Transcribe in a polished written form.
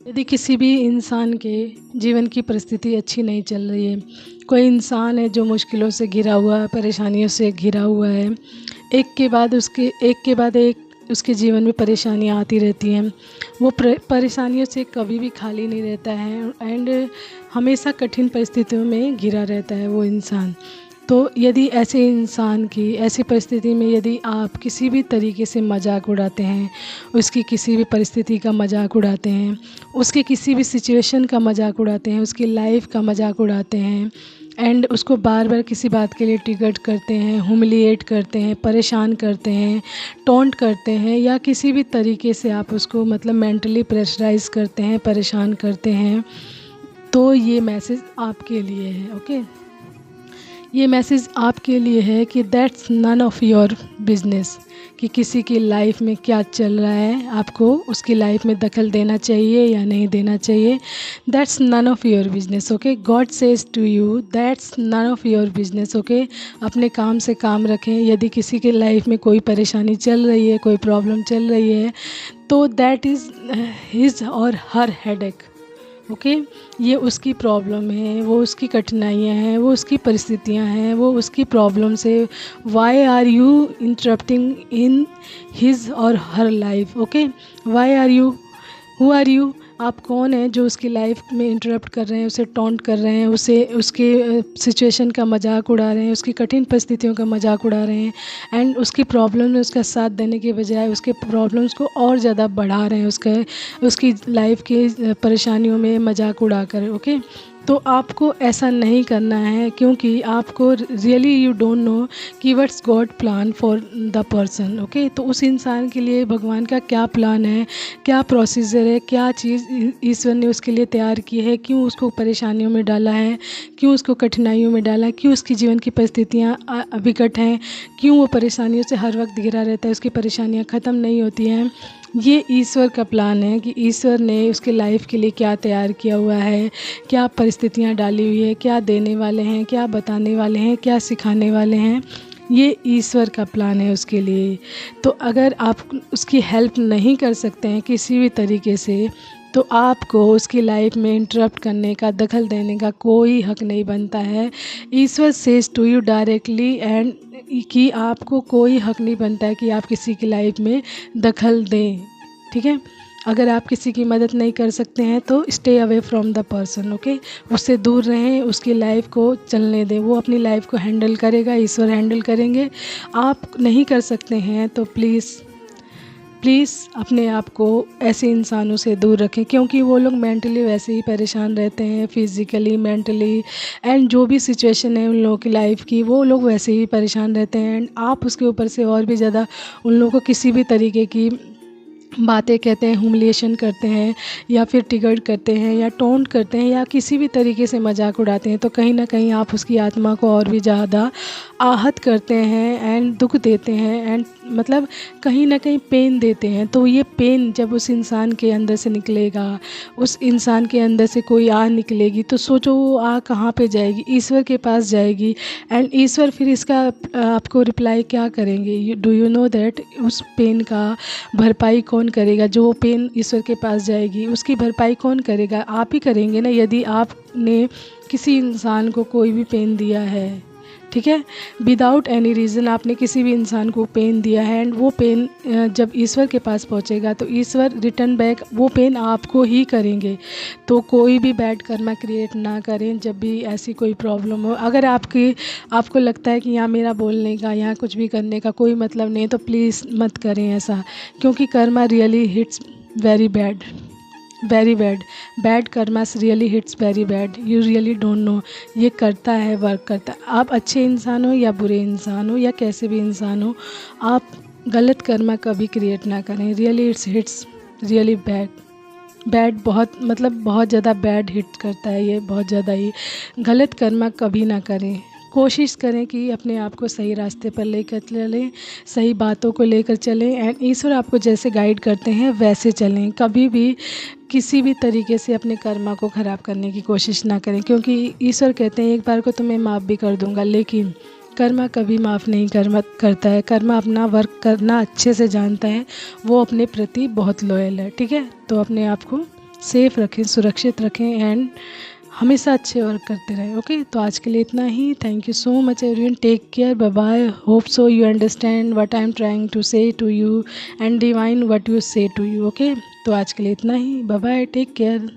यदि किसी भी इंसान के जीवन की परिस्थिति अच्छी नहीं चल रही है, कोई इंसान है जो मुश्किलों से घिरा हुआ है, परेशानियों से घिरा हुआ है, एक के बाद एक उसके जीवन में परेशानियाँ आती रहती हैं। वो परेशानियों से कभी भी खाली नहीं रहता है एंड हमेशा कठिन परिस्थितियों में घिरा रहता है वो इंसान। तो यदि ऐसे इंसान की ऐसी परिस्थिति में यदि आप किसी भी तरीके से मजाक उड़ाते हैं, उसकी किसी भी परिस्थिति का मजाक उड़ाते हैं, उसके किसी भी सिचुएशन का मजाक उड़ाते हैं, उसकी लाइफ का मजाक उड़ाते हैं एंड उसको बार बार किसी बात के लिए ट्रिगर करते हैं, ह्यूमिलिएट करते हैं, परेशान करते हैं, टॉन्ट करते हैं, या किसी भी तरीके से आप उसको मतलब मेंटली प्रेशराइज करते हैं, परेशान करते हैं, तो ये मैसेज आपके लिए है। ओके, ये मैसेज आपके लिए है कि that's none of your business, कि किसी की लाइफ में क्या चल रहा है, आपको उसकी लाइफ में दखल देना चाहिए या नहीं देना चाहिए। That's none of your business. Okay, God says to you that's none of your business. Okay, अपने काम से काम रखें। यदि किसी की लाइफ में कोई परेशानी चल रही है, कोई प्रॉब्लम चल रही है, तो that is his or her headache. Okay, ये उसकी प्रॉब्लम है, वो उसकी कठिनाइयाँ हैं, वो उसकी परिस्थितियाँ हैं, वो उसकी प्रॉब्लम्स है। Why are you interrupting in his or her life? Okay, why are you, who are you? आप कौन हैं जो उसकी लाइफ में इंटरप्ट कर रहे हैं, उसे टॉन्ट कर रहे हैं, उसे उसके सिचुएशन का मजाक उड़ा रहे हैं, उसकी कठिन परिस्थितियों का मजाक उड़ा रहे हैं एंड उसकी प्रॉब्लम में उसका साथ देने के बजाय उसके प्रॉब्लम्स को और ज़्यादा बढ़ा रहे हैं, उसकी लाइफ की परेशानियों में मजाक उड़ा कर। ओके, तो आपको ऐसा नहीं करना है, क्योंकि आपको रियली यू डोंट नो कि what's God plan for the person. Okay, तो उस इंसान के लिए भगवान का क्या प्लान है, क्या प्रोसीजर है, क्या चीज़ ईश्वर ने उसके लिए तैयार की है, क्यों उसको परेशानियों में डाला है, क्यों उसको कठिनाइयों में डाला है, क्यों उसकी जीवन की परिस्थितियाँ विकट हैं, क्यों वो परेशानियों से हर वक्त घिरा रहता है, उसकी परेशानियाँ ख़त्म नहीं होती हैं। ये ईश्वर का प्लान है कि ईश्वर ने उसके लाइफ के लिए क्या तैयार किया हुआ है, क्या परिस्थितियाँ डाली हुई है, क्या देने वाले हैं, क्या बताने वाले हैं, क्या सिखाने वाले हैं। ये ईश्वर का प्लान है उसके लिए। तो अगर आप उसकी हेल्प नहीं कर सकते हैं किसी भी तरीके से, तो आपको उसकी लाइफ में इंटरप्ट करने का, दखल देने का कोई हक नहीं बनता है। Ishwar says to you directly and कि आपको कोई हक नहीं बनता है कि आप किसी की लाइफ में दखल दें। ठीक है, अगर आप किसी की मदद नहीं कर सकते हैं तो stay away from the person. Okay, उससे दूर रहें, उसकी लाइफ को चलने दें, वो अपनी लाइफ को हैंडल करेगा, ईश्वर हैंडल करेंगे। आप नहीं कर सकते हैं तो प्लीज़ अपने आप को ऐसे इंसानों से दूर रखें, क्योंकि वो लोग मेंटली वैसे ही परेशान रहते हैं, फिज़िकली, मेंटली एंड जो भी सिचुएशन है उन लोगों की लाइफ की, वो लोग वैसे ही परेशान रहते हैं एंड आप उसके ऊपर से और भी ज़्यादा उन लोगों को किसी भी तरीके की बातें कहते हैं, ह्यूमिलिएशन करते हैं या फिर ट्रिगर करते हैं या टोंट करते हैं या किसी भी तरीके से मजाक उड़ाते हैं, तो कहीं ना कहीं आप उसकी आत्मा को और भी ज़्यादा आहत करते हैं एंड दुख देते हैं एंड मतलब कहीं ना कहीं पेन देते हैं। तो ये पेन जब उस इंसान के अंदर से निकलेगा, उस इंसान के अंदर से कोई आह निकलेगी, तो सोचो वो आह कहाँ पे जाएगी? ईश्वर के पास जाएगी एंड ईश्वर फिर इसका आपको रिप्लाई क्या करेंगे? डू यू नो दैट उस पेन का भरपाई कौन करेगा? जो पेन ईश्वर के पास जाएगी उसकी भरपाई कौन करेगा? आप ही करेंगे ना। यदि आपने किसी इंसान को कोई भी पेन दिया है, ठीक है, विदाउट एनी रीज़न आपने किसी भी इंसान को पेन दिया है एंड वो पेन जब ईश्वर के पास पहुंचेगा तो ईश्वर रिटर्न बैक वो पेन आपको ही करेंगे। तो कोई भी बैड कर्मा क्रिएट ना करें जब भी ऐसी कोई प्रॉब्लम हो। अगर आपको लगता है कि यहाँ मेरा बोलने का, यहाँ कुछ भी करने का कोई मतलब नहीं है, तो प्लीज़ मत करें ऐसा, क्योंकि Karma really hits very bad, very bad karmas really hits very bad. You really don't know, ये करता है, वर्क करता है। आप अच्छे इंसान हो या बुरे इंसान हो या कैसे भी इंसान हो, आप गलत कर्मा कभी क्रिएट ना करें। Really it's hits really bad बहुत ज़्यादा बैड हिट करता है ये, बहुत ज़्यादा ही। गलत कर्मा कभी ना करें। कोशिश करें कि अपने आप को सही रास्ते पर लेकर चलें, सही बातों को लेकर चलें एंड ईश्वर आपको जैसे गाइड करते हैं वैसे चलें। कभी भी किसी भी तरीके से अपने कर्मा को ख़राब करने की कोशिश ना करें, क्योंकि ईश्वर कहते हैं एक बार को तो मैं माफ़ भी कर दूंगा, लेकिन कर्मा कभी माफ़ नहीं करता है। कर्मा अपना वर्क करना अच्छे से जानता है, वो अपने प्रति बहुत लॉयल है। ठीक है, तो अपने आप को सेफ़ रखें, सुरक्षित रखें एंड हमेशा अच्छे वर्क करते रहें। ओके, तो आज के लिए इतना ही। Thank you so much everyone, take care, bye bye. Hope so you understand what I am trying to say to you and divine what you say to you. Okay, तो आज के लिए इतना ही। Bye bye, take care.